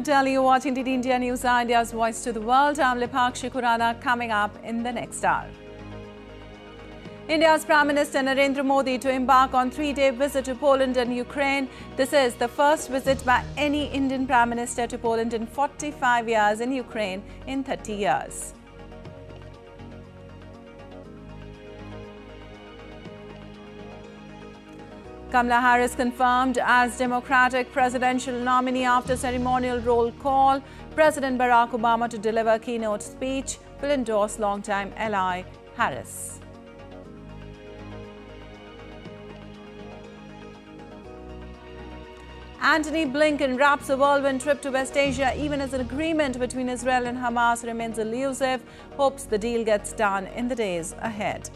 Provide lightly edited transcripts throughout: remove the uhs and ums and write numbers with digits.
New Delhi. You're watching DD India News, India's voice to the world. I'm Lipakshi Khurana. Coming up in the next hour. India's Prime Minister Narendra Modi to embark on 3-day visit to Poland and Ukraine. This is the first visit by any Indian Prime Minister to Poland in 45 years, and Ukraine in 30 years. Kamala Harris confirmed as Democratic presidential nominee after ceremonial roll call. President Barack Obama to deliver keynote speech will endorse longtime ally Harris. Antony Blinken wraps a whirlwind trip to West Asia even as an agreement between Israel and Hamas remains elusive. Hopes the deal gets done in the days ahead.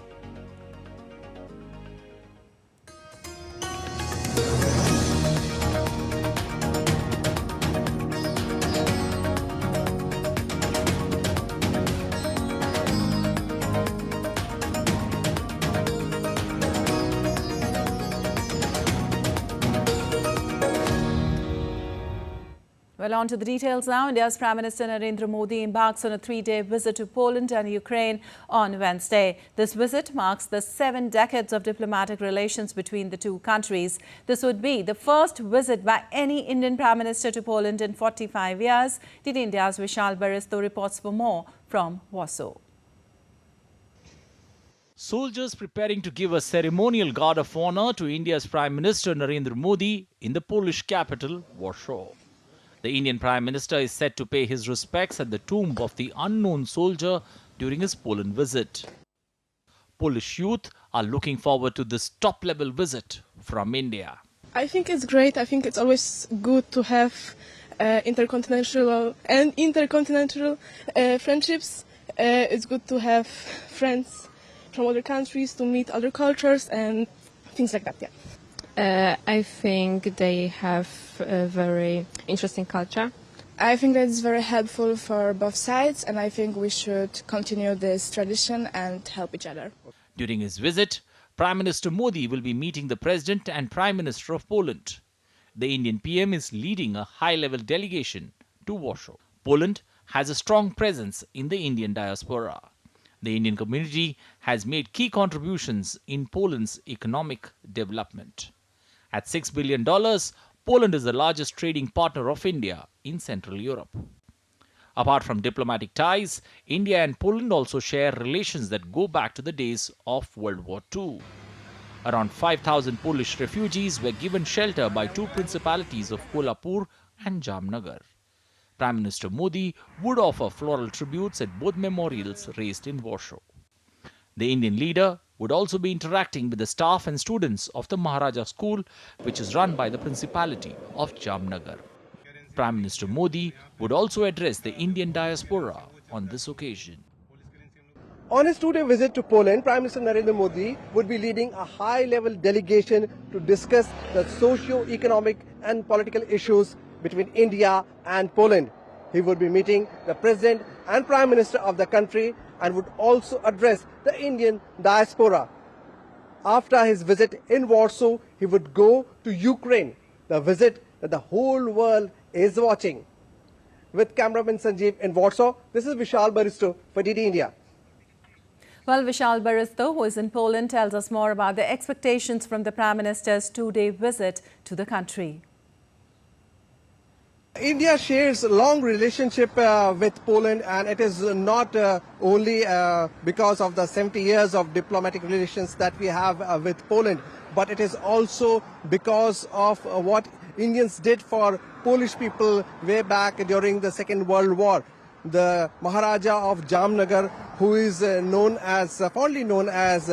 Well, on to the details now. India's Prime Minister Narendra Modi embarks on a 3-day visit to Poland and Ukraine on Wednesday. This visit marks the 7 decades of diplomatic relations between the two countries. This would be the first visit by any Indian Prime Minister to Poland in 45 years. DD India's Vishal Baristo reports for more from Warsaw. Soldiers preparing to give a ceremonial guard of honor to India's Prime Minister Narendra Modi in the Polish capital, Warsaw. The Indian Prime Minister is set to pay his respects at the tomb of the unknown soldier during his Poland visit. Polish youth are looking forward to this top-level visit from India. I think it's great. I think it's always good to have intercontinental friendships. It's good to have friends from other countries, to meet other cultures and things like that, yeah. I think they have a very interesting culture. I think that it's very helpful for both sides, and I think we should continue this tradition and help each other. During his visit, Prime Minister Modi will be meeting the President and Prime Minister of Poland. The Indian PM is leading a high-level delegation to Warsaw. Poland has a strong presence in the Indian diaspora. The Indian community has made key contributions in Poland's economic development. At $6 billion, Poland is the largest trading partner of India in Central Europe. Apart from diplomatic ties, India and Poland also share relations that go back to the days of World War II. Around 5,000 Polish refugees were given shelter by two principalities of Kolhapur and Jamnagar. Prime Minister Modi would offer floral tributes at both memorials raised in Warsaw. The Indian leader would also be interacting with the staff and students of the Maharaja School, which is run by the Principality of Jamnagar. Prime Minister Modi would also address the Indian diaspora on this occasion. On his 2-day visit to Poland, Prime Minister Narendra Modi would be leading a high-level delegation to discuss the socio-economic and political issues between India and Poland. He would be meeting the President and Prime Minister of the country and would also address the Indian diaspora. After his visit in Warsaw, he would go to Ukraine, the visit that the whole world is watching. With cameraman Sanjeev in Warsaw, this is Vishal Baristo for DD India. Well, Vishal Baristo, who is in Poland, tells us more about the expectations from the Prime Minister's 2-day visit to the country. India shares a long relationship with Poland, and it is not only because of the 70 years of diplomatic relations that we have with Poland, but it is also because of what Indians did for Polish people way back during the Second World War. The Maharaja of Jamnagar, who is fondly known as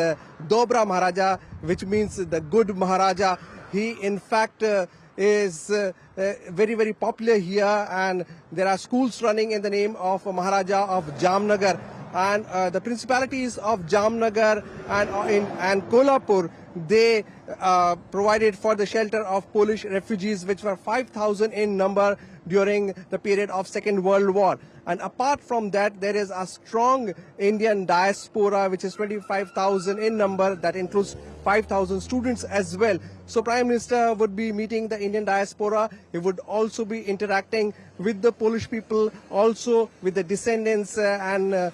Dobra Maharaja, which means the good Maharaja, he in fact is very, very popular here, and there are schools running in the name of Maharaja of Jamnagar. And the principalities of Jamnagar and Kolhapur, they provided for the shelter of Polish refugees, which were 5,000 in number during the period of Second World War. And apart from that, there is a strong Indian diaspora, which is 25,000 in number. That includes 5,000 students as well. So Prime Minister would be meeting the Indian diaspora. He would also be interacting with the Polish people, also with the descendants and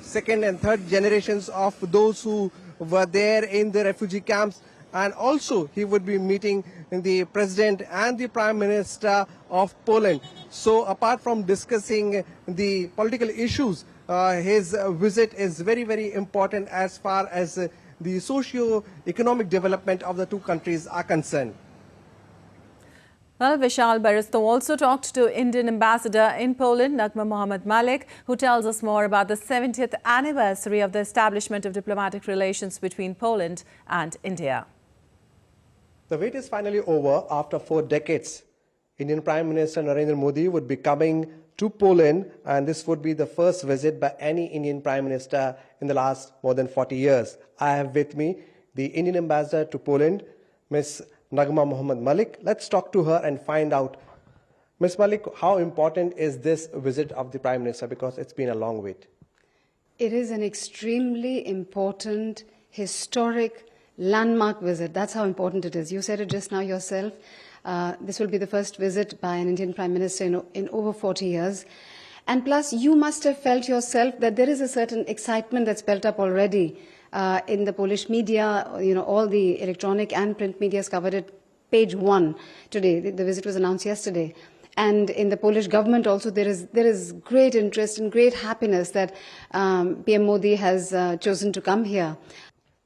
second and third generations of those who were there in the refugee camps. And also he would be meeting the President and the Prime Minister of Poland. So apart from discussing the political issues, his visit is very, very important as far as the socio-economic development of the two countries are concerned. Well, Vishal Baristo also talked to Indian ambassador in Poland, Nagma Mohammad Malik, who tells us more about the 70th anniversary of the establishment of diplomatic relations between Poland and India. The wait is finally over. After 4 decades, Indian Prime Minister Narendra Modi would be coming to Poland, and this would be the first visit by any Indian Prime Minister in the last more than 40 years. I have with me the Indian ambassador to Poland, Ms. Nagma Mohammad Malik. Let's talk to her and find out, Ms. Malik, how important is this visit of the Prime Minister, because it's been a long wait? It is an extremely important, historic, landmark visit. That's how important it is. You said it just now yourself. This will be the first visit by an Indian Prime Minister in over 40 years. And plus, you must have felt yourself that there is a certain excitement that's built up already in the Polish media. You know, all the electronic and print media has covered it. Page 1 today. The visit was announced yesterday. And in the Polish government also, there is great interest and great happiness that PM Modi has chosen to come here.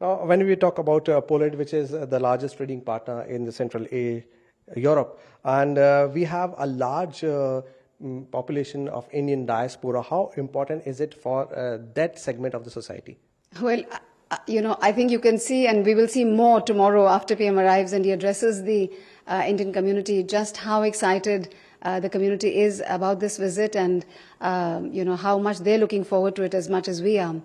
Now, when we talk about Poland, which is the largest trading partner in the Central Europe, and we have a large population of Indian diaspora, how important is it for that segment of the society? Well, you know, I think you can see, and we will see more tomorrow after PM arrives and he addresses the Indian community, just how excited the community is about this visit and, you know, how much they're looking forward to it as much as we are.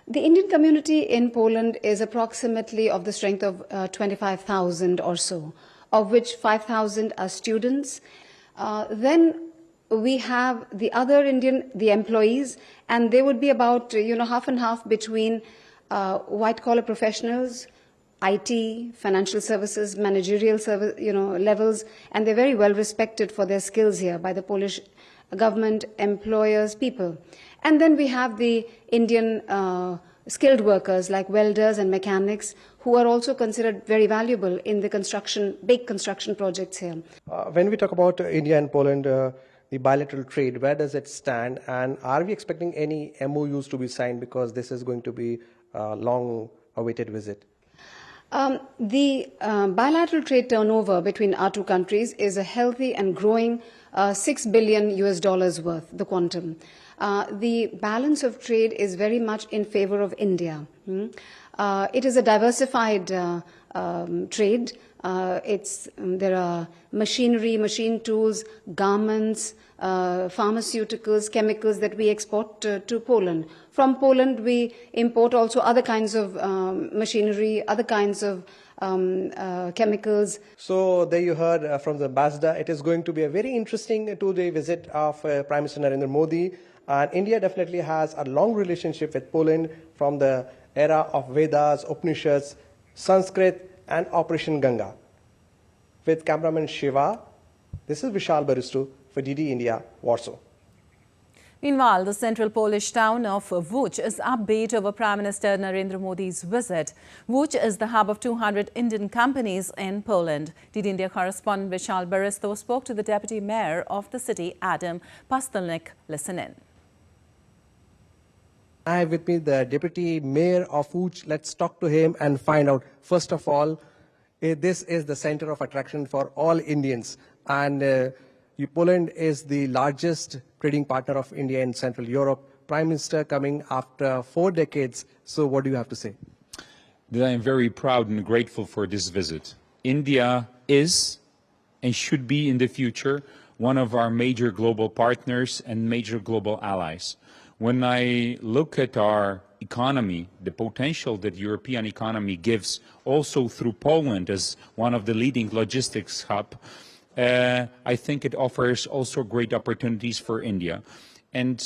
The Indian community in Poland is approximately of the strength of 25,000 or so, of which 5,000 are students. Then we have the other the employees, and they would be about, you know, half and half between white-collar professionals, IT, financial services, managerial service, you know, levels, and they're very well respected for their skills here by the Polish government, employers, people. And then we have the Indian skilled workers like welders and mechanics who are also considered very valuable in the big construction projects here. When we talk about India and Poland, the bilateral trade, where does it stand? And are we expecting any MOUs to be signed, because this is going to be a long-awaited visit? The bilateral trade turnover between our two countries is a healthy and growing $6 billion worth, the quantum. The balance of trade is very much in favor of India. It is a diversified trade. There are machinery, machine tools, garments, pharmaceuticals, chemicals that we export to Poland. From Poland, we import also other kinds of machinery, other kinds of chemicals. So there you heard from the ambassador. It is going to be a very interesting 2-day visit of Prime Minister Narendra Modi. And India definitely has a long relationship with Poland from the era of Vedas, Upanishads, Sanskrit, and Operation Ganga. With cameraman Shiva, this is Vishal Baristo for DD India, Warsaw. Meanwhile, the central Polish town of Lodz is upbeat over Prime Minister Narendra Modi's visit. Lodz is the hub of 200 Indian companies in Poland. DD India correspondent Vishal Baristo spoke to the deputy mayor of the city, Adam Pastelnik. Listen in. I have with me the deputy mayor of Lodz. Let's talk to him and find out. First of all, this is the center of attraction for all Indians. And Poland is the largest trading partner of India in Central Europe. Prime Minister coming after 4 decades. So what do you have to say? That I am very proud and grateful for this visit. India is and should be in the future one of our major global partners and major global allies. When I look at our economy, the potential that European economy gives also through Poland as one of the leading logistics hub, I think it offers also great opportunities for India. And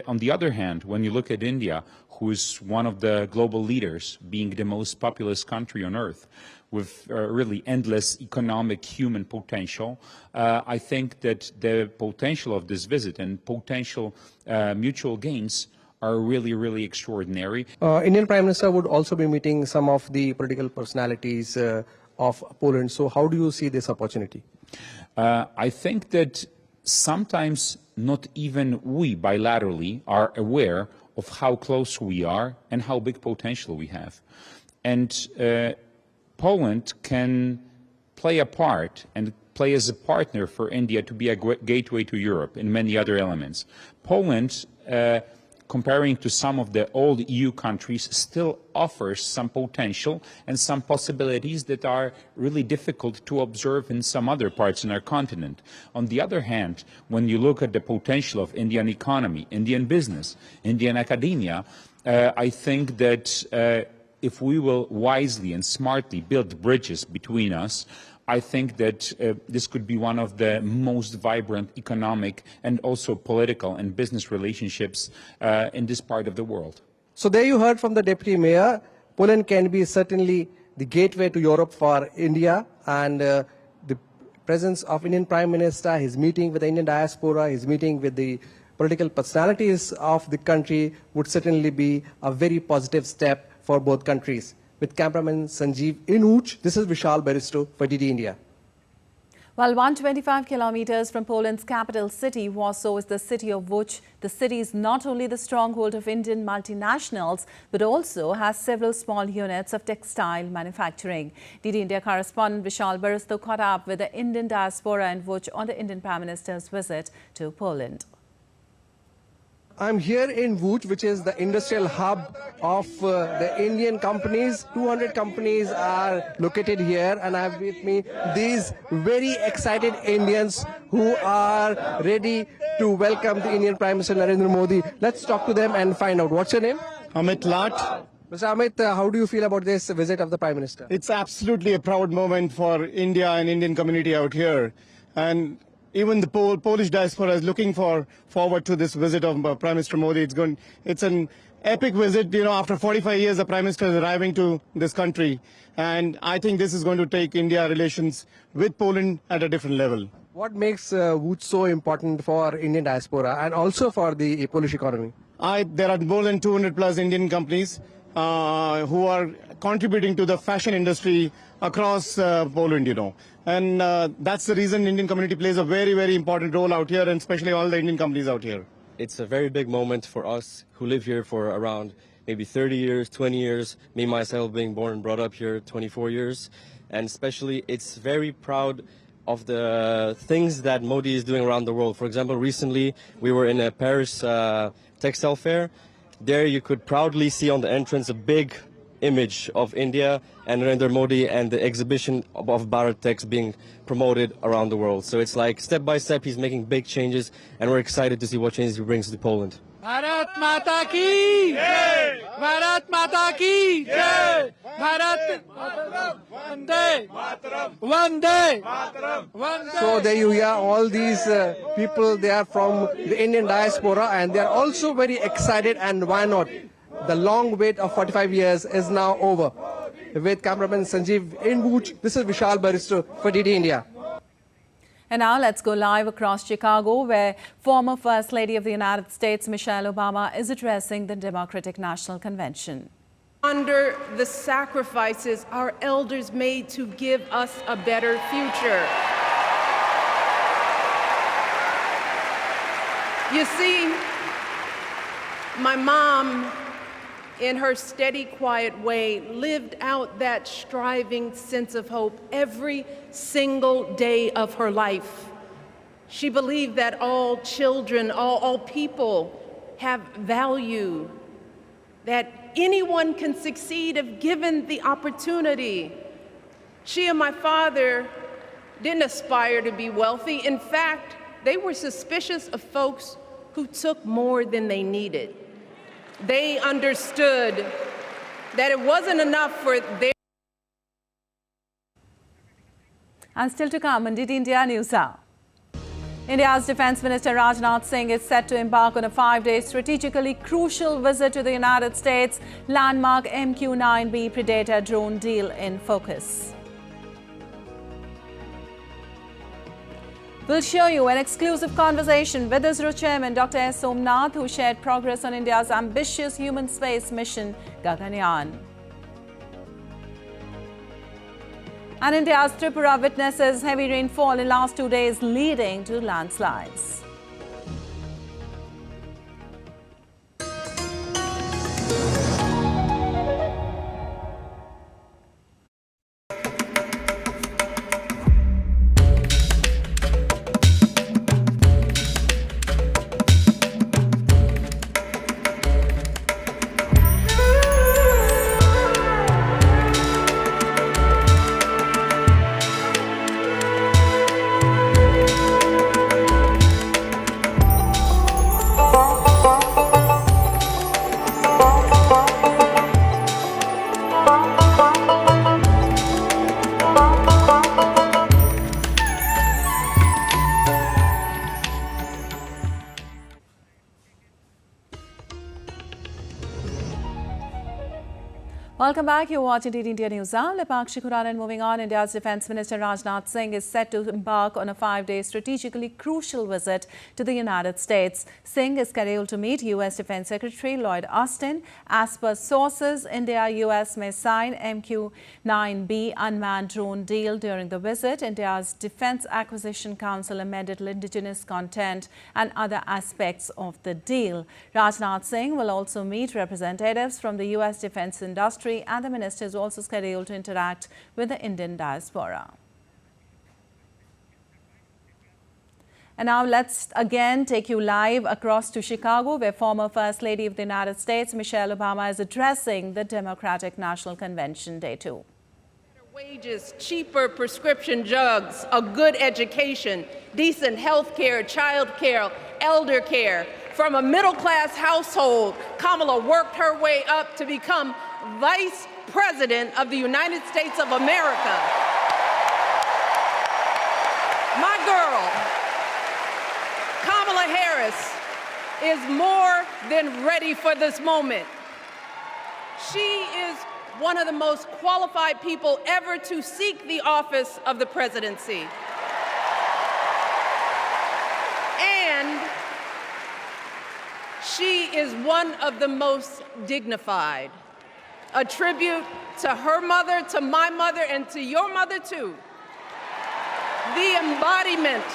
on the other hand, when you look at India, who is one of the global leaders, being the most populous country on earth, with really endless economic human potential, I think that the potential of this visit and potential mutual gains are really, really extraordinary. Indian Prime Minister would also be meeting some of the political personalities of Poland. So how do you see this opportunity? I think that sometimes not even we bilaterally are aware of how close we are and how big potential we have. And Poland can play a part and play as a partner for India to be a gateway to Europe in many other elements. Poland, comparing to some of the old EU countries, still offers some potential and some possibilities that are really difficult to observe in some other parts in our continent. On the other hand, when you look at the potential of Indian economy, Indian business, Indian academia, I think that if we will wisely and smartly build bridges between us, I think that this could be one of the most vibrant economic and also political and business relationships in this part of the world. So there you heard from the Deputy Mayor, Poland can be certainly the gateway to Europe for India, and the presence of Indian Prime Minister, his meeting with the Indian diaspora, his meeting with the political personalities of the country would certainly be a very positive step for both countries. With cameraman Sanjeev in Lodz, this is Vishal Baristo for DD India. Well, 125 kilometers from Poland's capital city, Warsaw is the city of which the city is not only the stronghold of Indian multinationals, but also has several small units of textile manufacturing. DD India correspondent Vishal Baristo caught up with the Indian diaspora in Lodz on the Indian Prime Minister's visit to Poland. I'm here in Lodz, which is the industrial hub of the Indian companies. 200 companies are located here, and I have with me these very excited Indians who are ready to welcome the Indian Prime Minister Narendra Modi. Let's talk to them and find out. What's your name? Amit Lat. Mr. Amit, how do you feel about this visit of the Prime Minister? It's absolutely a proud moment for India and Indian community out here. And even the Polish diaspora is looking forward to this visit of Prime Minister Modi. It's an epic visit. After 45 years, the Prime Minister is arriving to this country. And I think this is going to take India relations with Poland at a different level. What makes Lodz so important for Indian diaspora and also for the Polish economy? There are more than 200 plus Indian companies who are contributing to the fashion industry across Poland, And that's the reason Indian community plays a very, very important role out here, and especially all the Indian companies out here. It's a very big moment for us who live here for around maybe 30 years, 20 years. Me, myself, being born and brought up here 24 years. And especially, it's very proud of the things that Modi is doing around the world. For example, recently we were in a Paris textile fair. There you could proudly see on the entrance a big image of India and Narendra Modi and the exhibition of Bharat Tex being promoted around the world. So it's like step by step he's making big changes, and we're excited to see what changes he brings to Poland. Bharat Mata ki Jai! Bharat Mata ki Jai! Bharat Vande Vande Vande. So there you hear all these people, they are from the Indian diaspora, and they are also very excited, and why not? The long wait of 45 years is now over. With cameraman Sanjeev in Lodz, this is Vishal Baristo for DD India. And now let's go live across Chicago, where former First Lady of the United States, Michelle Obama, is addressing the Democratic National Convention. Under the sacrifices our elders made to give us a better future. You see, my mom, in her steady, quiet way, lived out that striving sense of hope every single day of her life. She believed that all children, all people have value, that anyone can succeed if given the opportunity. She and my father didn't aspire to be wealthy. In fact, they were suspicious of folks who took more than they needed. They understood that it wasn't enough for their... And still to come on DD India News Hour. India's Defence Minister Rajnath Singh is set to embark on a 5-day strategically crucial visit to the United States. Landmark MQ-9B Predator drone deal in focus. We'll show you an exclusive conversation with ISRO Chairman Dr. S. Somnath, who shared progress on India's ambitious human space mission, Gaganyaan. And India's Tripura witnesses heavy rainfall in last 2 days, leading to landslides. Welcome back. You're watching DD India News Hour. And moving on, India's Defence Minister Rajnath Singh is set to embark on a 5-day strategically crucial visit to the United States. Singh is scheduled to meet U.S. Defence Secretary Lloyd Austin. As per sources, India-US may sign MQ-9B unmanned drone deal during the visit. India's Defence Acquisition Council amended indigenous content and other aspects of the deal. Rajnath Singh will also meet representatives from the U.S. defence industry, and the minister is also scheduled to interact with the Indian diaspora. And now let's again take you live across to Chicago, where former First Lady of the United States, Michelle Obama, is addressing the Democratic National Convention Day 2. Better wages, cheaper prescription drugs, a good education, decent health care, child care, elder care. From a middle-class household, Kamala worked her way up to become Vice President of the United States of America. My girl, Kamala Harris, is more than ready for this moment. She is one of the most qualified people ever to seek the office of the presidency. And she is one of the most dignified. A tribute to her mother, to my mother, and to your mother too. The embodiment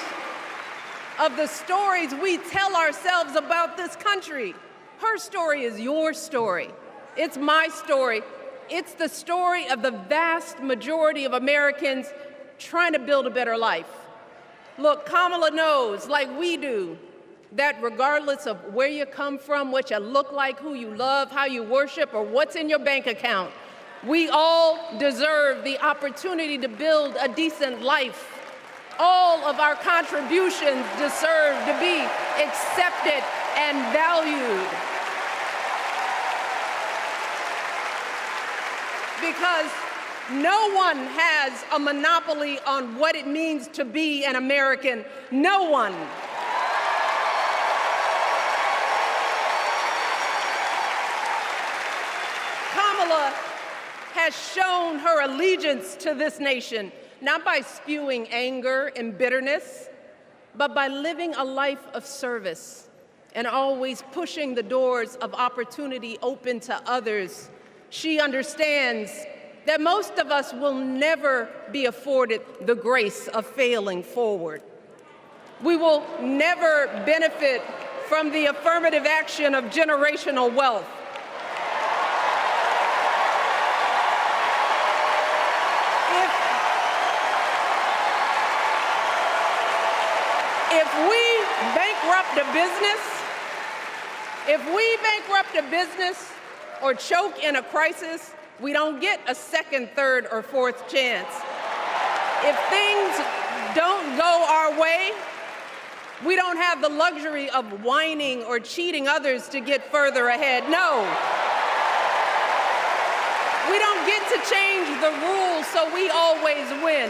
of the stories we tell ourselves about this country. Her story is your story. It's my story. It's the story of the vast majority of Americans trying to build a better life. Look, Kamala knows, like we do, that regardless of where you come from, what you look like, who you love, how you worship, or what's in your bank account, we all deserve the opportunity to build a decent life. All of our contributions deserve to be accepted and valued. Because no one has a monopoly on what it means to be an American. No one. Kamala has shown her allegiance to this nation, not by spewing anger and bitterness, but by living a life of service and always pushing the doors of opportunity open to others. She understands that most of us will never be afforded the grace of failing forward. We will never benefit from the affirmative action of generational wealth. If we bankrupt a business or choke in a crisis, we don't get a second, third, or fourth chance. If things don't go our way, We don't have the luxury of whining or cheating others to get further ahead. No. We don't get to change the rules so we always win.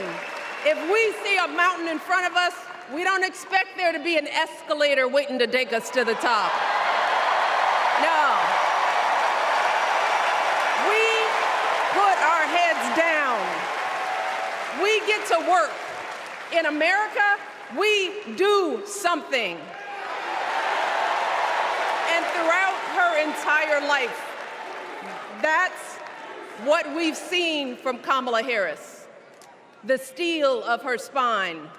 If we see a mountain in front of us, we don't expect there to be an escalator waiting to take us to the top. No. We put our heads down. We get to work. In America, we do something. And throughout her entire life, that's what we've seen from Kamala Harris. The steel of her spine,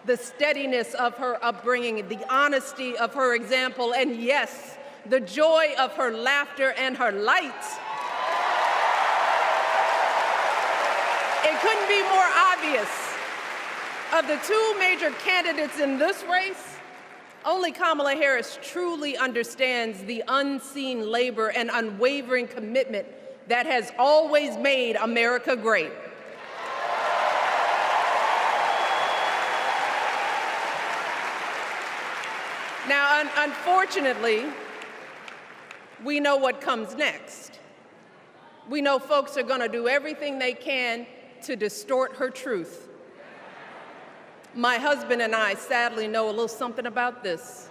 the steadiness of her upbringing, the honesty of her example, and yes, the joy of her laughter and her light. It couldn't be more obvious. Of the two major candidates in this race, only Kamala Harris truly understands the unseen labor and unwavering commitment that has always made America great. Now, unfortunately, we know what comes next. We know folks are going to do everything they can to distort her truth. My husband and I sadly know a little something about this.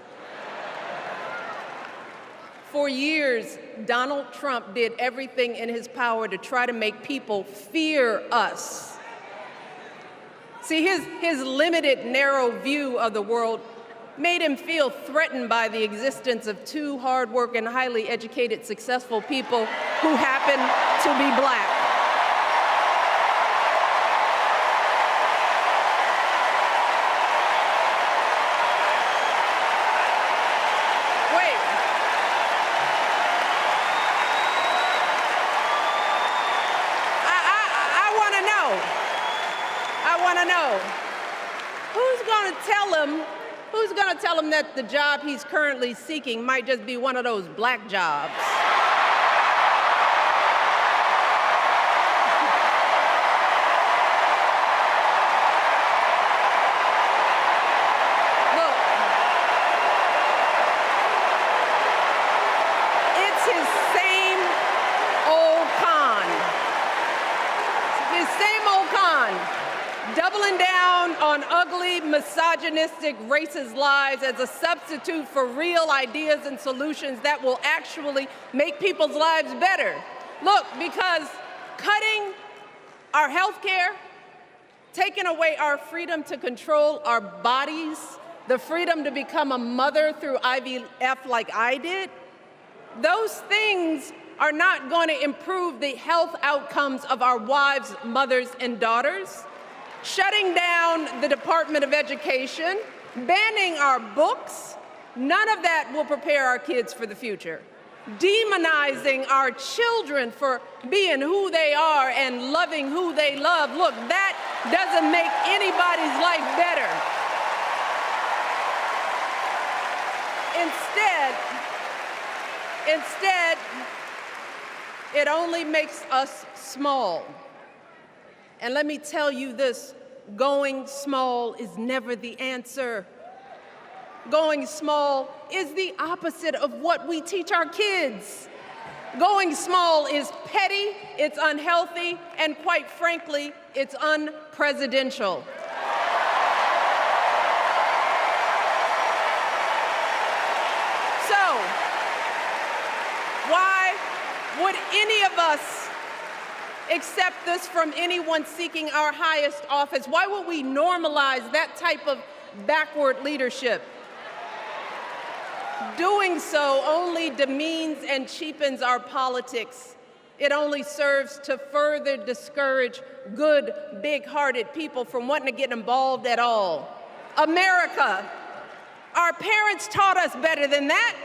For years, Donald Trump did everything in his power to try to make people fear us. See, his limited, narrow view of the world made him feel threatened by the existence of two hard-working, highly educated, successful people who happen to be black. Who's going to tell him that the job he's currently seeking might just be one of those black jobs? Look, it's his same old con. His same old con. Doubling down on ugly, misogynistic, racist lies as a substitute for real ideas and solutions that will actually make people's lives better. Look, because cutting our health care, taking away our freedom to control our bodies, the freedom to become a mother through IVF like I did, those things are not going to improve the health outcomes of our wives, mothers, and daughters. Shutting down the Department of Education, banning our books, none of that will prepare our kids for the future. Demonizing our children for being who they are and loving who they love, look, that doesn't make anybody's life better. Instead, it only makes us small. And let me tell you this, going small is never the answer. Going small is the opposite of what we teach our kids. Going small is petty, it's unhealthy, and quite frankly, it's unpresidential. So, why would any of us accept this from anyone seeking our highest office? Why would we normalize that type of backward leadership? Doing so only demeans and cheapens our politics. It only serves to further discourage good, big-hearted people from wanting to get involved at all. America, our parents taught us better than that,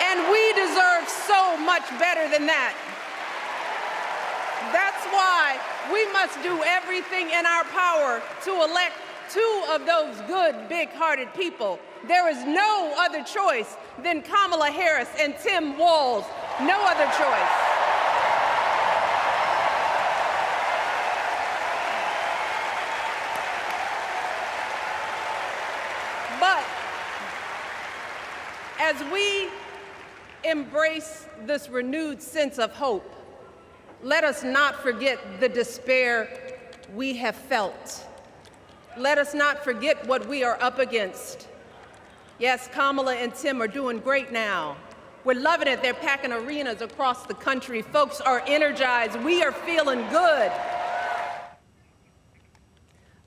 and we deserve so much better than that. That's why we must do everything in our power to elect two of those good, big-hearted people. There is no other choice than Kamala Harris and Tim Walz. No other choice. But As we embrace this renewed sense of hope, let us not forget the despair we have felt. Let us not forget what we are up against. Yes, Kamala and Tim are doing great now. We're loving it. They're packing arenas across the country. Folks are energized. We are feeling good.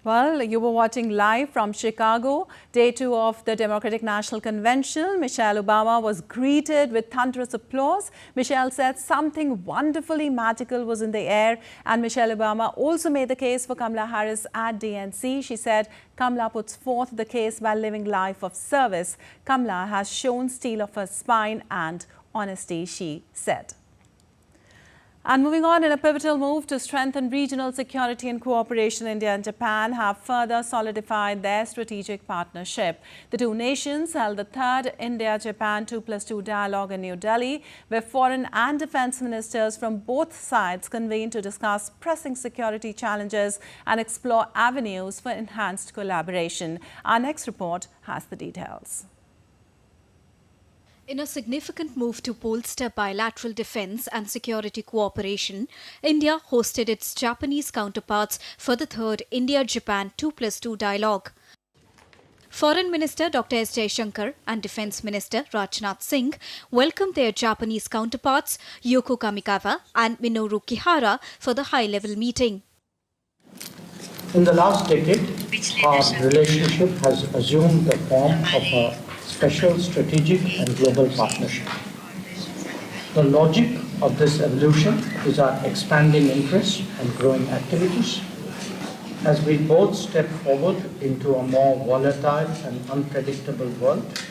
Well, you were watching live from Chicago, day 2 of the Democratic National Convention. Michelle Obama was greeted with thunderous applause. Michelle said something wonderfully magical was in the air. And Michelle Obama also made the case for Kamala Harris at DNC. She said Kamala puts forth the case by living life of service. Kamala has shown steel of her spine and honesty, she said. And moving on, in a pivotal move to strengthen regional security and cooperation, India and Japan have further solidified their strategic partnership. The two nations held the third India-Japan 2+2 dialogue in New Delhi, where foreign and defense ministers from both sides convened to discuss pressing security challenges and explore avenues for enhanced collaboration. Our next report has the details. In a significant move to bolster bilateral defense and security cooperation, India hosted its Japanese counterparts for the third India-Japan 2+2 dialogue. Foreign Minister Dr. S. Jaishankar and Defense Minister Rajnath Singh welcomed their Japanese counterparts Yoko Kamikawa and Minoru Kihara for the high-level meeting. In the last decade, our relationship has assumed the form of a special strategic and global partnership. The logic of this evolution is our expanding interests and growing activities. As we both step forward into a more volatile and unpredictable world,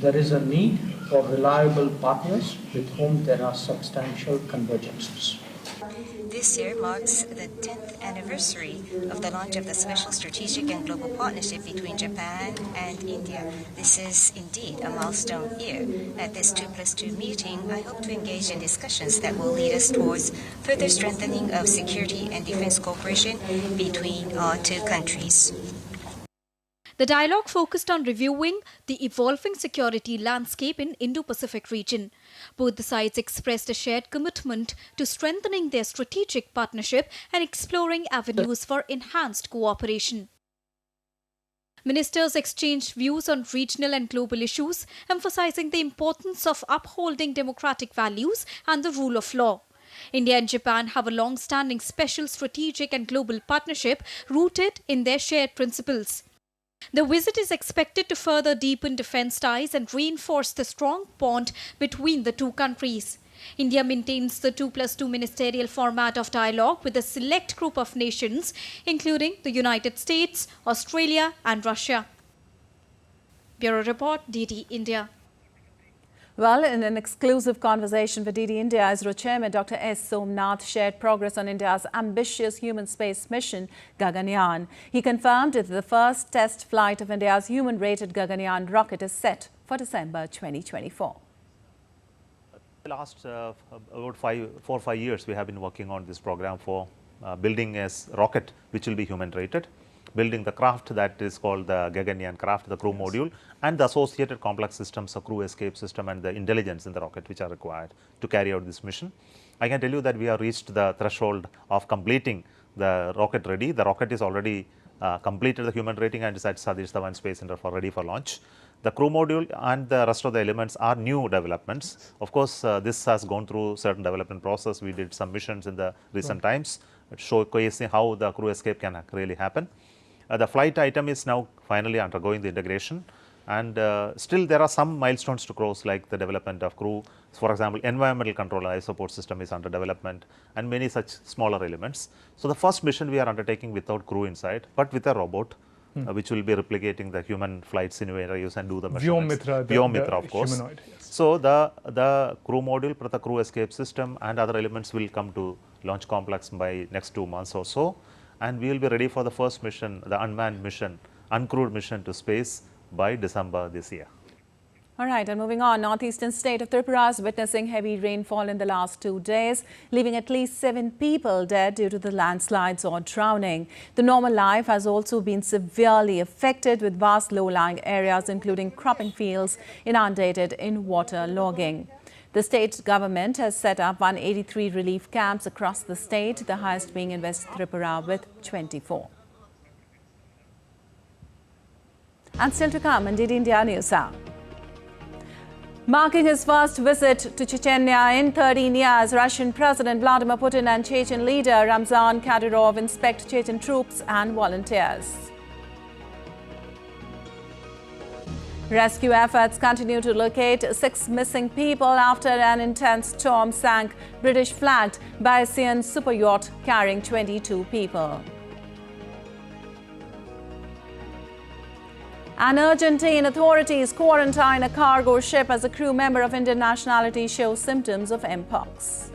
there is a need for reliable partners with whom there are substantial convergences. This year marks the 10th anniversary of the launch of the Special Strategic and Global Partnership between Japan and India. This is indeed a milestone year. At this 2+2 meeting, I hope to engage in discussions that will lead us towards further strengthening of security and defense cooperation between our two countries. The dialogue focused on reviewing the evolving security landscape in Indo-Pacific region. Both the sides expressed a shared commitment to strengthening their strategic partnership and exploring avenues for enhanced cooperation. Ministers exchanged views on regional and global issues, emphasizing the importance of upholding democratic values and the rule of law. India and Japan have a long-standing special strategic and global partnership rooted in their shared principles. The visit is expected to further deepen defense ties and reinforce the strong bond between the two countries. India maintains the 2+2 ministerial format of dialogue with a select group of nations, including the United States, Australia and Russia. Bureau Report, DD India. Well, in an exclusive conversation with DD India, ISRO Chairman Dr. S. Somnath shared progress on India's ambitious human space mission, Gaganyaan. He confirmed that the first test flight of India's human-rated Gaganyaan rocket is set for December 2024. The last about 4 or 5 years, we have been working on this program for building a rocket which will be human-rated, building the craft that is called the Gaganyaan craft, the crew module, and the associated complex systems, the crew escape system and the intelligence in the rocket which are required to carry out this mission. I can tell you that we have reached the threshold of completing the rocket ready. The rocket is already completed the human rating and is at Satish Dhawan Space Center for ready for launch. The crew module and the rest of the elements are new developments. Of course, this has gone through certain development process. We did some missions in the recent times showcasing how the crew escape can really happen. The flight item is now finally undergoing the integration, and still there are some milestones to cross, like the development of crew. For example, environmental control life support system is under development and many such smaller elements. So the first mission we are undertaking without crew inside, but with a robot which will be replicating the human flight scenarios and do the measurements. Vyomitra, of course. Humanoid, yes. So the crew module, the crew escape system and other elements will come to launch complex by next 2 months or so. And we will be ready for the first mission, the unmanned mission, uncrewed mission to space by December this year. All right, and moving on, northeastern state of Tripura is witnessing heavy rainfall in the last 2 days, leaving at least 7 people dead due to the landslides or drowning. The normal life has also been severely affected, with vast low-lying areas, including cropping fields, inundated in water logging. The state government has set up 183 relief camps across the state, the highest being in West Tripura with 24. And still to come on DD India News Hour. Marking his first visit to Chechnya in 13 years, Russian President Vladimir Putin and Chechen leader Ramzan Kadyrov inspect Chechen troops and volunteers. Rescue efforts continue to locate 6 missing people after an intense storm sank British-flagged Bayesian superyacht carrying 22 people. And Argentine authorities quarantine a cargo ship as a crew member of Indian nationality shows symptoms of Mpox.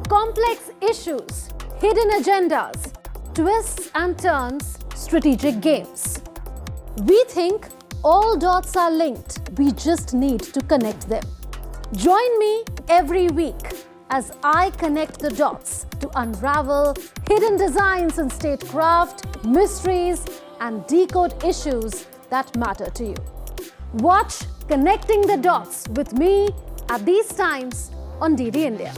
Complex issues, hidden agendas, twists and turns, strategic games. We think all dots are linked. We just need to connect them. Join me every week as I connect the dots to unravel hidden designs in statecraft, mysteries, and decode issues that matter to you. Watch Connecting the Dots with me at these times on DD India.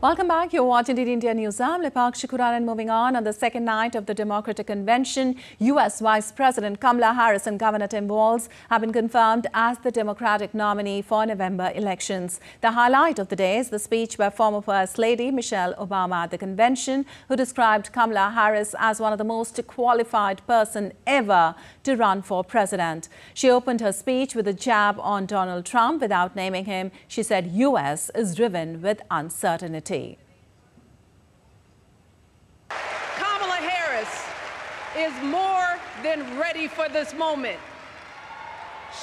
Welcome back. You're watching DD India News. I'm Lepak Shikuran, and moving on the second night of the Democratic Convention, U.S. Vice President Kamala Harris and Governor Tim Walz have been confirmed as the Democratic nominee for November elections. The highlight of the day is the speech by former First Lady Michelle Obama at the convention, who described Kamala Harris as one of the most qualified person ever to run for president. She opened her speech with a jab on Donald Trump without naming him. She said U.S. is driven with uncertainty. Kamala Harris is more than ready for this moment.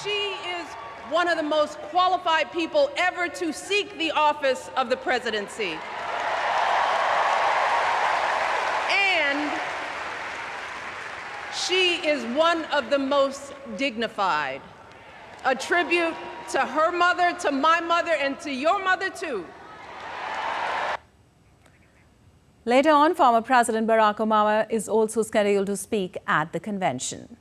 She is one of the most qualified people ever to seek the office of the presidency. And she is one of the most dignified. A tribute to her mother, to my mother, and to your mother too. Later on, former President Barack Obama is also scheduled to speak at the convention.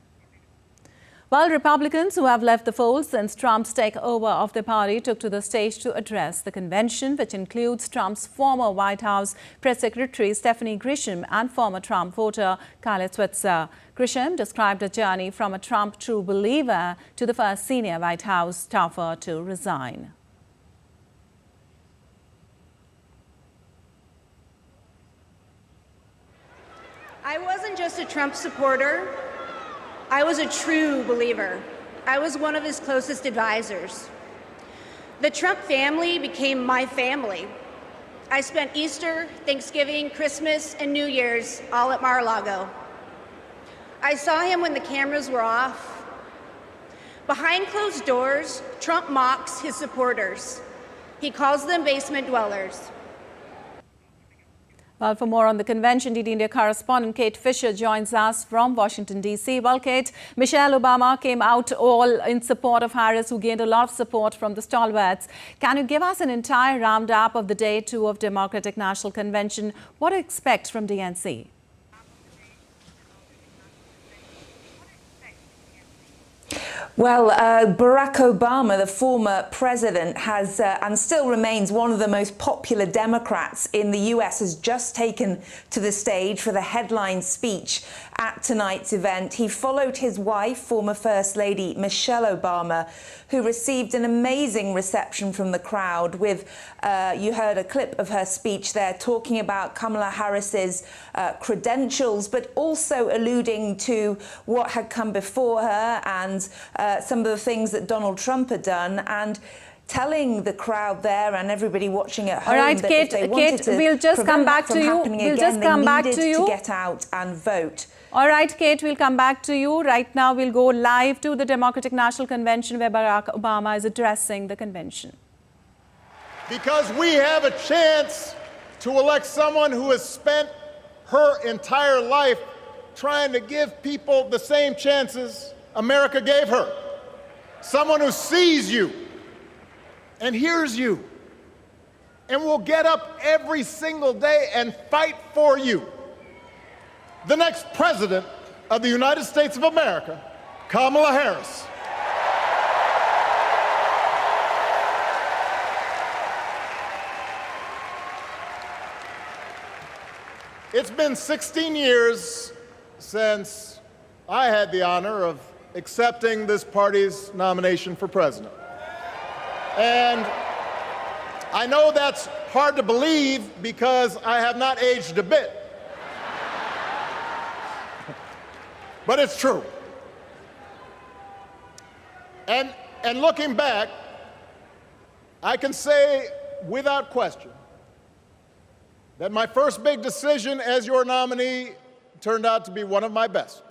While Republicans who have left the fold since Trump's takeover of the party took to the stage to address the convention, which includes Trump's former White House press secretary Stephanie Grisham and former Trump voter Kyle Switzer. Grisham described a journey from a Trump true believer to the first senior White House staffer to resign. I wasn't just a Trump supporter, I was a true believer. I was one of his closest advisors. The Trump family became my family. I spent Easter, Thanksgiving, Christmas, and New Year's all at Mar-a-Lago. I saw him when the cameras were off. Behind closed doors, Trump mocks his supporters. He calls them basement dwellers. Well, for more on the convention, DD India correspondent Kate Fisher joins us from Washington, D.C. Well, Kate, Michelle Obama came out all in support of Harris, who gained a lot of support from the stalwarts. Can you give us an entire roundup of the day 2 of Democratic National Convention? What to expect from DNC? Well, Barack Obama, the former president, has and still remains one of the most popular Democrats in the US, has just taken to the stage for the headline speech at tonight's event. He followed his wife, former First Lady Michelle Obama, who received an amazing reception from the crowd with, you heard a clip of her speech there talking about Kamala Harris's credentials, but also alluding to what had come before her and some of the things that Donald Trump had done, and telling the crowd there and everybody watching at home right, that Kate, if they wanted to we'll just come back to you. We'll just come back to you. They needed to get out and vote. All right, Kate, we'll come back to you. Right now, we'll go live to the Democratic National Convention where Barack Obama is addressing the convention. Because we have a chance to elect someone who has spent her entire life trying to give people the same chances America gave her. Someone who sees you and hears you and will get up every single day and fight for you. The next president of the United States of America, Kamala Harris. It's been 16 years since I had the honor of accepting this party's nomination for president. And I know that's hard to believe because I have not aged a bit. But it's true. And looking back, I can say without question that my first big decision as your nominee turned out to be one of my best.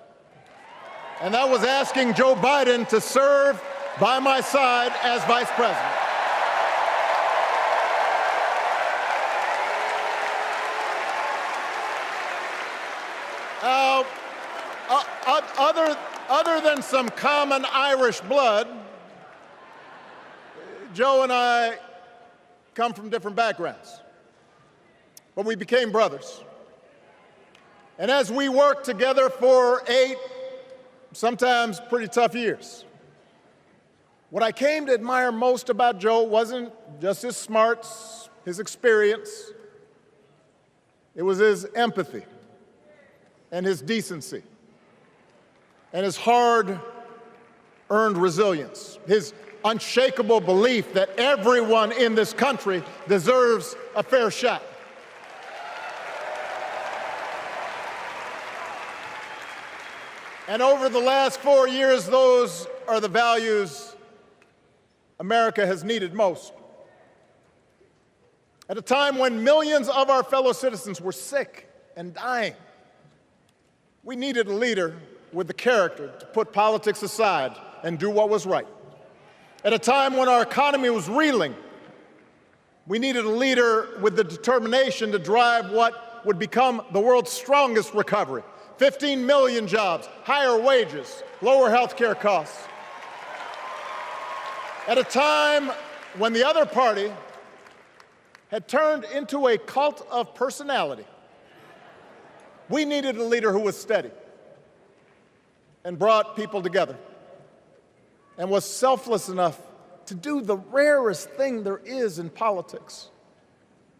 And that was asking Joe Biden to serve by my side as vice president. Other than some common Irish blood, Joe and I come from different backgrounds, but we became brothers. And as we worked together for 8, sometimes pretty tough years, what I came to admire most about Joe wasn't just his smarts, his experience. It was his empathy and his decency and his hard-earned resilience, his unshakable belief that everyone in this country deserves a fair shot. And over the last 4 years, those are the values America has needed most. At a time when millions of our fellow citizens were sick and dying, we needed a leader with the character to put politics aside and do what was right. At a time when our economy was reeling, we needed a leader with the determination to drive what would become the world's strongest recovery. 15 million jobs, higher wages, lower health care costs. At a time when the other party had turned into a cult of personality, we needed a leader who was steady and brought people together and was selfless enough to do the rarest thing there is in politics,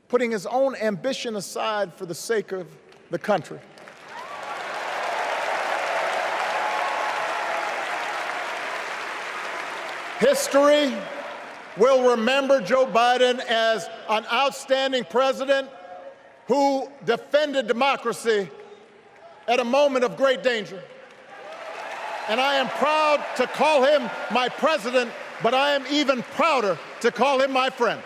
putting his own ambition aside for the sake of the country. History will remember Joe Biden as an outstanding president who defended democracy at a moment of great danger. And I am proud to call him my president, but I am even prouder to call him my friend.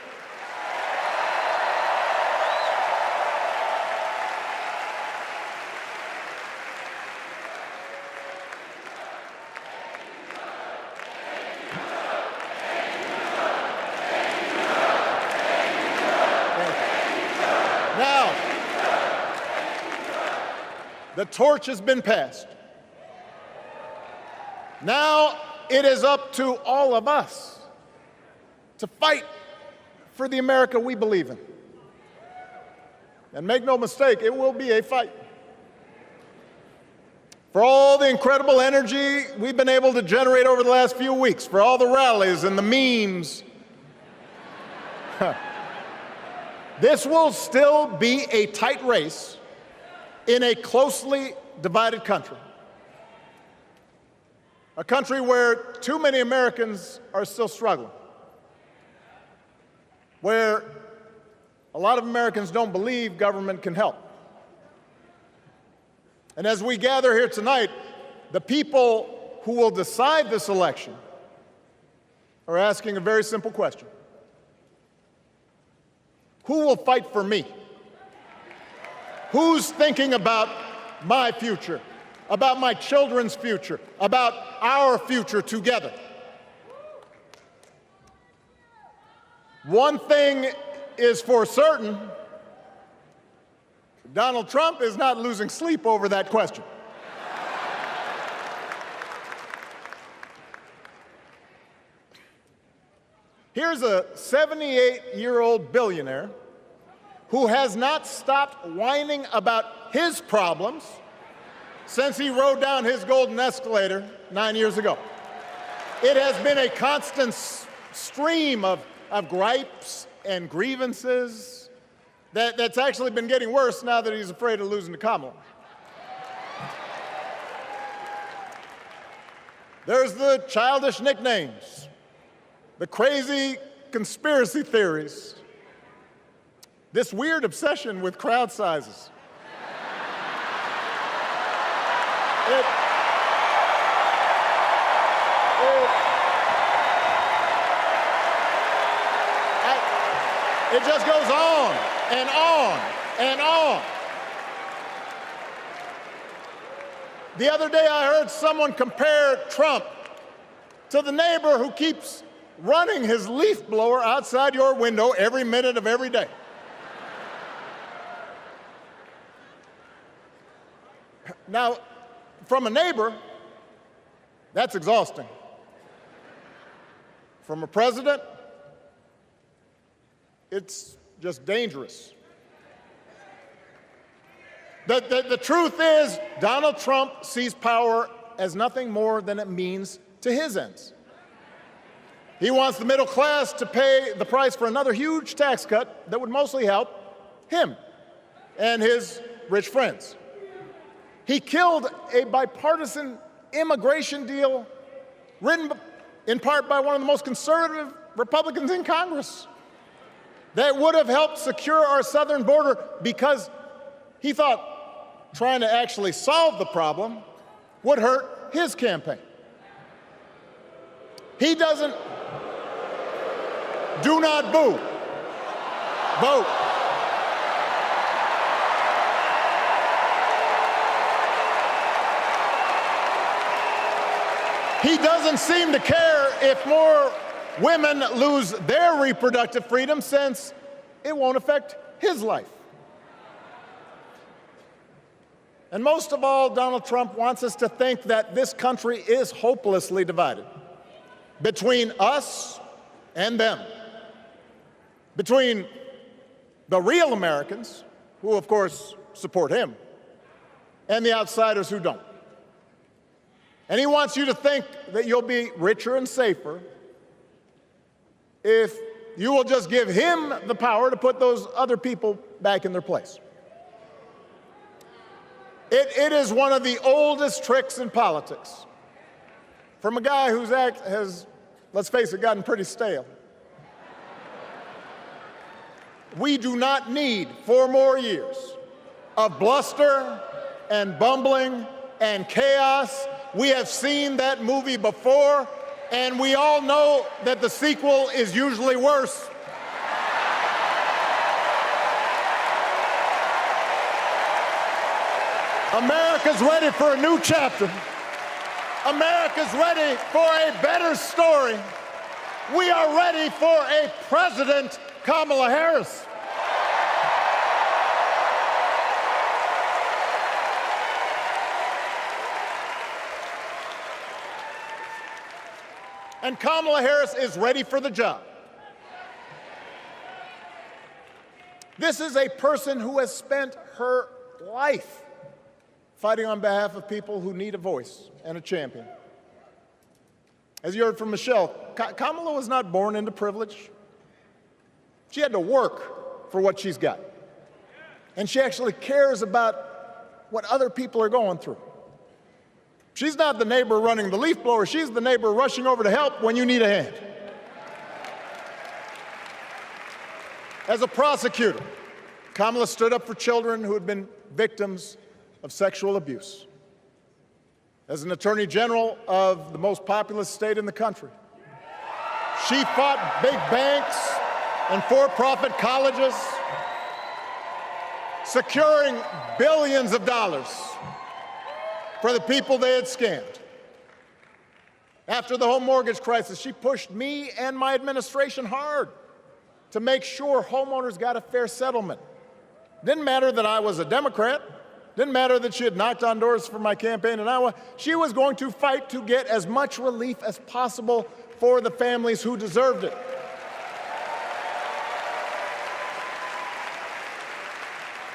Now, the torch has been passed. Now it is up to all of us to fight for the America we believe in. And make no mistake, it will be a fight. For all the incredible energy we've been able to generate over the last few weeks, for all the rallies and the memes, this will still be a tight race in a closely divided country. A country where too many Americans are still struggling, where a lot of Americans don't believe government can help. And as we gather here tonight, the people who will decide this election are asking a very simple question. Who will fight for me? Who's thinking about my future? about my children's future, about our future together. One thing is for certain, Donald Trump is not losing sleep over that question. Here's a 78-year-old billionaire who has not stopped whining about his problems since he rode down his golden escalator 9 years ago. It has been a constant stream of gripes and grievances that's actually been getting worse now that he's afraid of losing to Kamala. There's the childish nicknames, the crazy conspiracy theories, this weird obsession with crowd sizes. It just goes on and on and on. The other day I heard someone compare Trump to the neighbor who keeps running his leaf blower outside your window every minute of every day. Now, from a neighbor, that's exhausting. From a president, it's just dangerous. The truth is, Donald Trump sees power as nothing more than it means to his ends. He wants the middle class to pay the price for another huge tax cut that would mostly help him and his rich friends. He killed a bipartisan immigration deal written in part by one of the most conservative Republicans in Congress that would have helped secure our southern border because he thought trying to actually solve the problem would hurt his campaign. He doesn't. Do not boo. Vote. He doesn't seem to care if more women lose their reproductive freedom since it won't affect his life. And most of all, Donald Trump wants us to think that this country is hopelessly divided between us and them, between the real Americans, who of course support him, and the outsiders who don't. And he wants you to think that you'll be richer and safer if you will just give him the power to put those other people back in their place. It is one of the oldest tricks in politics from a guy whose act has, let's face it, gotten pretty stale. We do not need 4 more years of bluster and bumbling and chaos. We have seen that movie before, and we all know that the sequel is usually worse. America's ready for a new chapter. America's ready for a better story. We are ready for a President Kamala Harris. And Kamala Harris is ready for the job. This is a person who has spent her life fighting on behalf of people who need a voice and a champion. As you heard from Michelle, Kamala was not born into privilege. She had to work for what she's got. And she actually cares about what other people are going through. She's not the neighbor running the leaf blower. She's the neighbor rushing over to help when you need a hand. As a prosecutor, Kamala stood up for children who had been victims of sexual abuse. As an attorney general of the most populous state in the country, she fought big banks and for-profit colleges, securing billions of dollars for the people they had scammed. After the home mortgage crisis, she pushed me and my administration hard to make sure homeowners got a fair settlement. Didn't matter that I was a Democrat. Didn't matter that she had knocked on doors for my campaign in Iowa. She was going to fight to get as much relief as possible for the families who deserved it.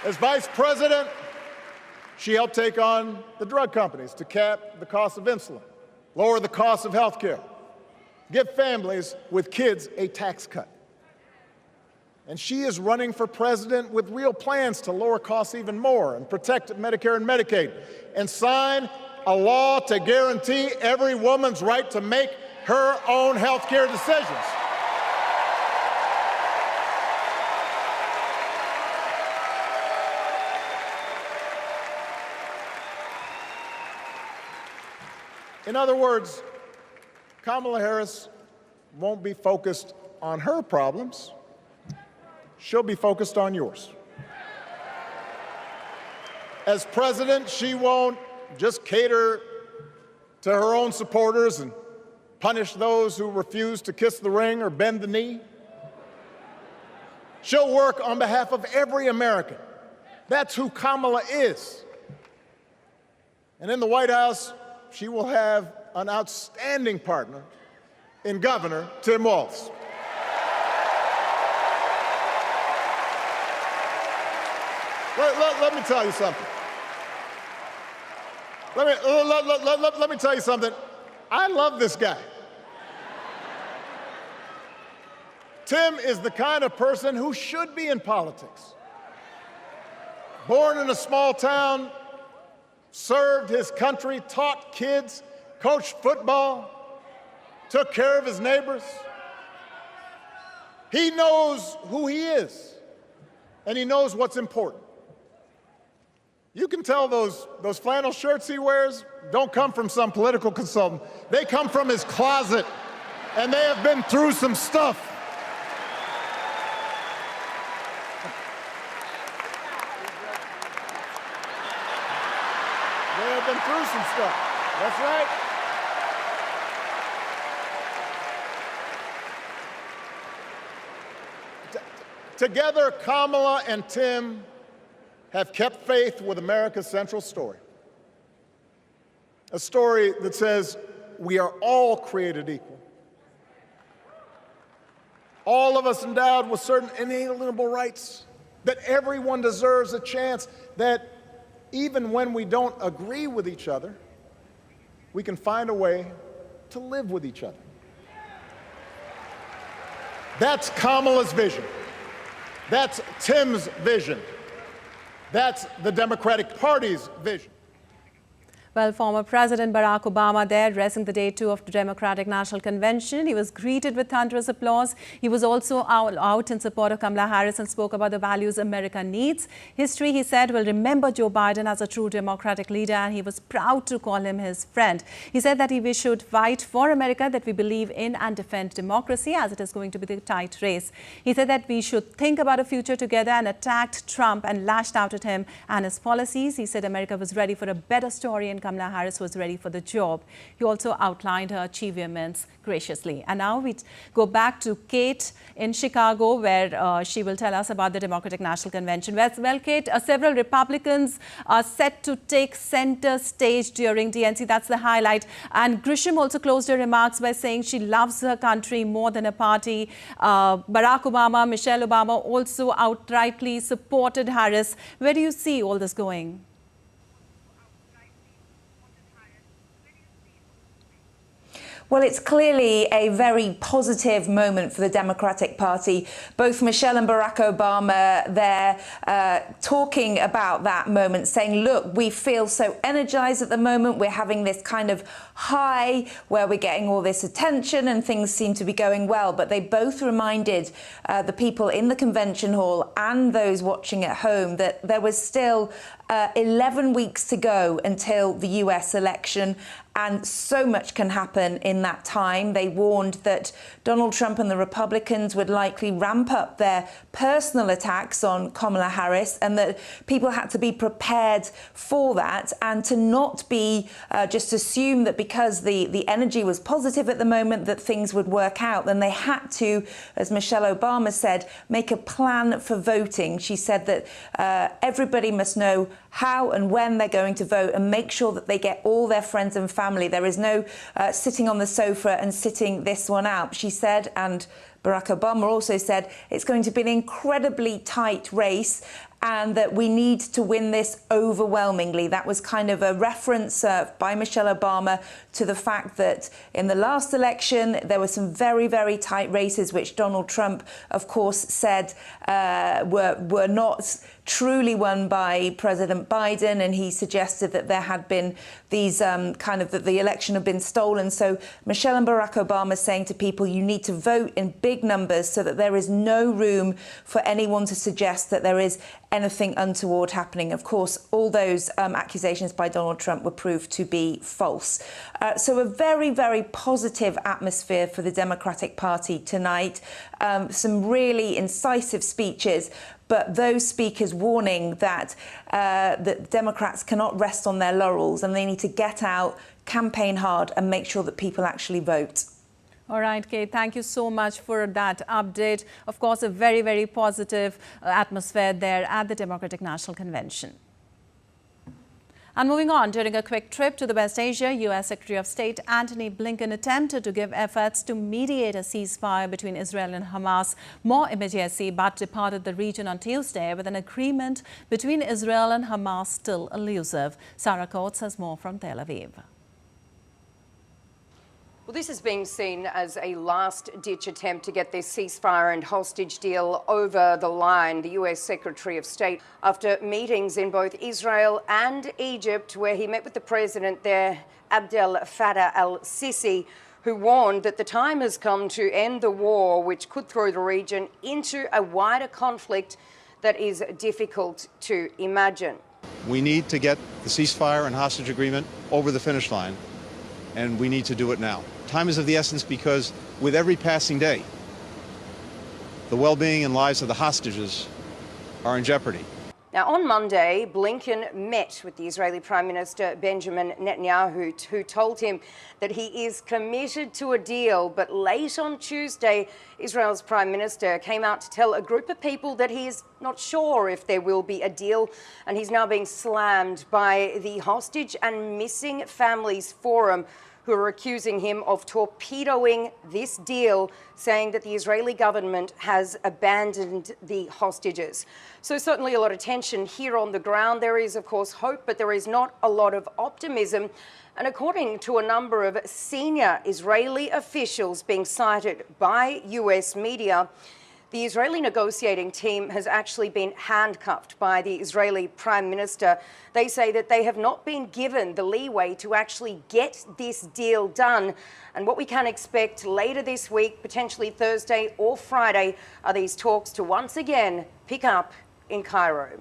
As vice president, she helped take on the drug companies to cap the cost of insulin, lower the cost of health care, give families with kids a tax cut. And she is running for president with real plans to lower costs even more and protect Medicare and Medicaid and sign a law to guarantee every woman's right to make her own health care decisions. In other words, Kamala Harris won't be focused on her problems. She'll be focused on yours. As president, she won't just cater to her own supporters and punish those who refuse to kiss the ring or bend the knee. She'll work on behalf of every American. That's who Kamala is. And in the White House, she will have an outstanding partner in Governor Tim Walz. Let me tell you something. Let me tell you something. I love this guy. Tim is the kind of person who should be in politics. Born in a small town, served his country, taught kids, coached football, took care of his neighbors. He knows who he is, and he knows what's important. You can tell those flannel shirts he wears don't come from some political consultant. They come from his closet, and they have been through some stuff. They have been through some stuff. That's right. Together, Kamala and Tim have kept faith with America's central story. A story that says we are all created equal. All of us endowed with certain inalienable rights, that everyone deserves a chance, that even when we don't agree with each other, we can find a way to live with each other. That's Kamala's vision. That's Tim's vision. That's the Democratic Party's vision. Well, former President Barack Obama there addressing the day 2 of the Democratic National Convention. He was greeted with thunderous applause. He was also out in support of Kamala Harris and spoke about the values America needs. History, he said, will remember Joe Biden as a true Democratic leader, and he was proud to call him his friend. He said that we should fight for America, that we believe in and defend democracy, as it is going to be the tight race. He said that we should think about a future together and attacked Trump and lashed out at him and his policies. He said America was ready for a better story and Kamala Harris was ready for the job. He also outlined her achievements graciously. And now we go back to Kate in Chicago, where she will tell us about the Democratic National Convention. Well, Kate, several Republicans are set to take center stage during DNC. That's the highlight. And Grisham also closed her remarks by saying she loves her country more than a party. Barack Obama, Michelle Obama also outrightly supported Harris. Where do you see all this going? Well, it's clearly a very positive moment for the Democratic Party. Both Michelle and Barack Obama, they're talking about that moment, saying, look, we feel so energized at the moment. We're having this kind of high where we're getting all this attention and things seem to be going well. But they both reminded the people in the convention hall and those watching at home that there was still 11 weeks to go until the US election, and so much can happen in that time. They warned that Donald Trump and the Republicans would likely ramp up their personal attacks on Kamala Harris, and that people had to be prepared for that and to not be just assume that because the energy was positive at the moment that things would work out. Then they had to, as Michelle Obama said, make a plan for voting. She said that everybody must know how and when they're going to vote and make sure that they get all their friends and family. There is no sitting on the sofa and sitting this one out, she said. And Barack Obama also said it's going to be an incredibly tight race and that we need to win this overwhelmingly. That was kind of a reference by Michelle Obama to the fact that in the last election there were some very, very tight races, which Donald Trump, of course, said were not truly won by President Biden, and he suggested that there had been these that the election had been stolen. So Michelle and Barack Obama saying to people, you need to vote in big numbers so that there is no room for anyone to suggest that there is anything untoward happening. Of course, all those accusations by Donald Trump were proved to be false. So a very, very positive atmosphere for the Democratic Party tonight. Some really incisive speeches, but those speakers warning that that Democrats cannot rest on their laurels and they need to get out, campaign hard and make sure that people actually vote. All right, Kate, thank you so much for that update. Of course, a very, very positive atmosphere there at the Democratic National Convention. And moving on, during a quick trip to the West Asia, U.S. Secretary of State Antony Blinken attempted to give efforts to mediate a ceasefire between Israel and Hamas more immediacy, but departed the region on Tuesday with an agreement between Israel and Hamas still elusive. Sarah Coates has more from Tel Aviv. Well, this is being seen as a last-ditch attempt to get this ceasefire and hostage deal over the line. The US Secretary of State, after meetings in both Israel and Egypt, where he met with the president there, Abdel Fattah al-Sisi, who warned that the time has come to end the war, which could throw the region into a wider conflict that is difficult to imagine. We need to get the ceasefire and hostage agreement over the finish line, and we need to do it now. Time is of the essence because with every passing day, the well-being and lives of the hostages are in jeopardy. Now, on Monday, Blinken met with the Israeli Prime Minister Benjamin Netanyahu, who told him that he is committed to a deal. But late on Tuesday, Israel's Prime Minister came out to tell a group of people that he is not sure if there will be a deal. And he's now being slammed by the Hostage and Missing Families Forum, who are accusing him of torpedoing this deal, saying that the Israeli government has abandoned the hostages. So certainly a lot of tension here on the ground. There is, of course, hope, but there is not a lot of optimism. And according to a number of senior Israeli officials being cited by US media, the Israeli negotiating team has actually been handcuffed by the Israeli Prime Minister. They say that they have not been given the leeway to actually get this deal done. And what we can expect later this week, potentially Thursday or Friday, are these talks to once again pick up in Cairo.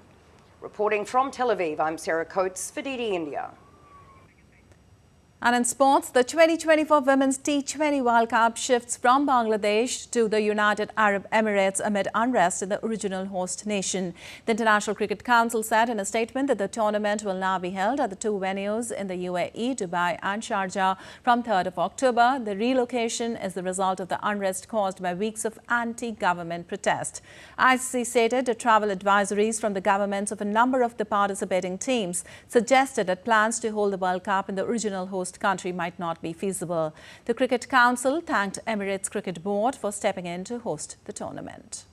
Reporting from Tel Aviv, I'm Sarah Coates for DD India. And in sports, the 2024 Women's T20 World Cup shifts from Bangladesh to the United Arab Emirates amid unrest in the original host nation. The International Cricket Council said in a statement that the tournament will now be held at the two venues in the UAE, Dubai and Sharjah from 3rd of October. The relocation is the result of the unrest caused by weeks of anti-government protest. ICC stated that travel advisories from the governments of a number of the participating teams suggested that plans to hold the World Cup in the original host country might not be feasible. The Cricket Council thanked Emirates Cricket Board for stepping in to host the tournament.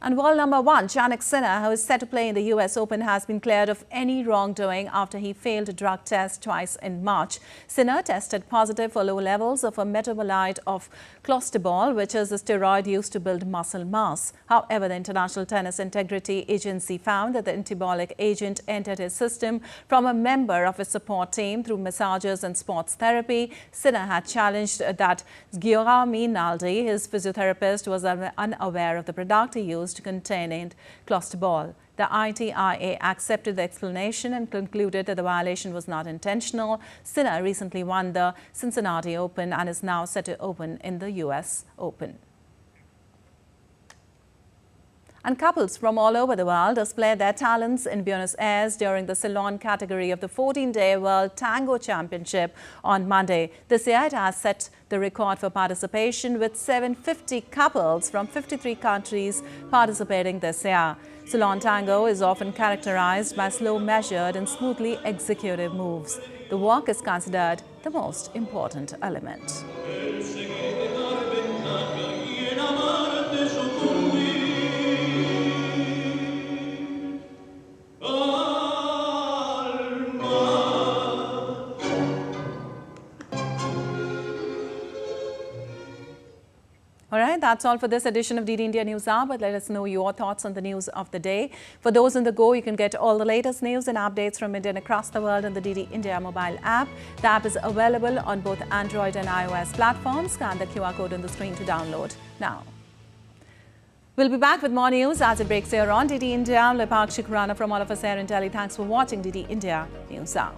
And world number one, Jannik Sinner, who is set to play in the US Open, has been cleared of any wrongdoing after he failed a drug test twice in March. Sinner tested positive for low levels of a metabolite of clostebol, which is a steroid used to build muscle mass. However, the International Tennis Integrity Agency found that the anabolic agent entered his system from a member of his support team through massages and sports therapy. Sinner had challenged that Giorami Naldi, his physiotherapist, was unaware of the product he used containing clostebol. The ITIA accepted the explanation and concluded that the violation was not intentional. Sinner recently won the Cincinnati Open and is now set to open in the US Open. And couples from all over the world displayed their talents in Buenos Aires during the Ceylon category of the 14-day World Tango Championship on Monday. This year it has set the record for participation, with 750 couples from 53 countries participating this year. Ceylon tango is often characterized by slow, measured and smoothly executed moves. The walk is considered the most important element. All right, that's all for this edition of DD India News Hour, but let us know your thoughts on the news of the day. For those on the go, you can get all the latest news and updates from India and across the world on the DD India mobile app. The app is available on both Android and iOS platforms. Scan the QR code on the screen to download now. We'll be back with more news as it breaks here on DD India. I'm Lepakshi Khurana from all of us here in Delhi. Thanks for watching DD India News Hour.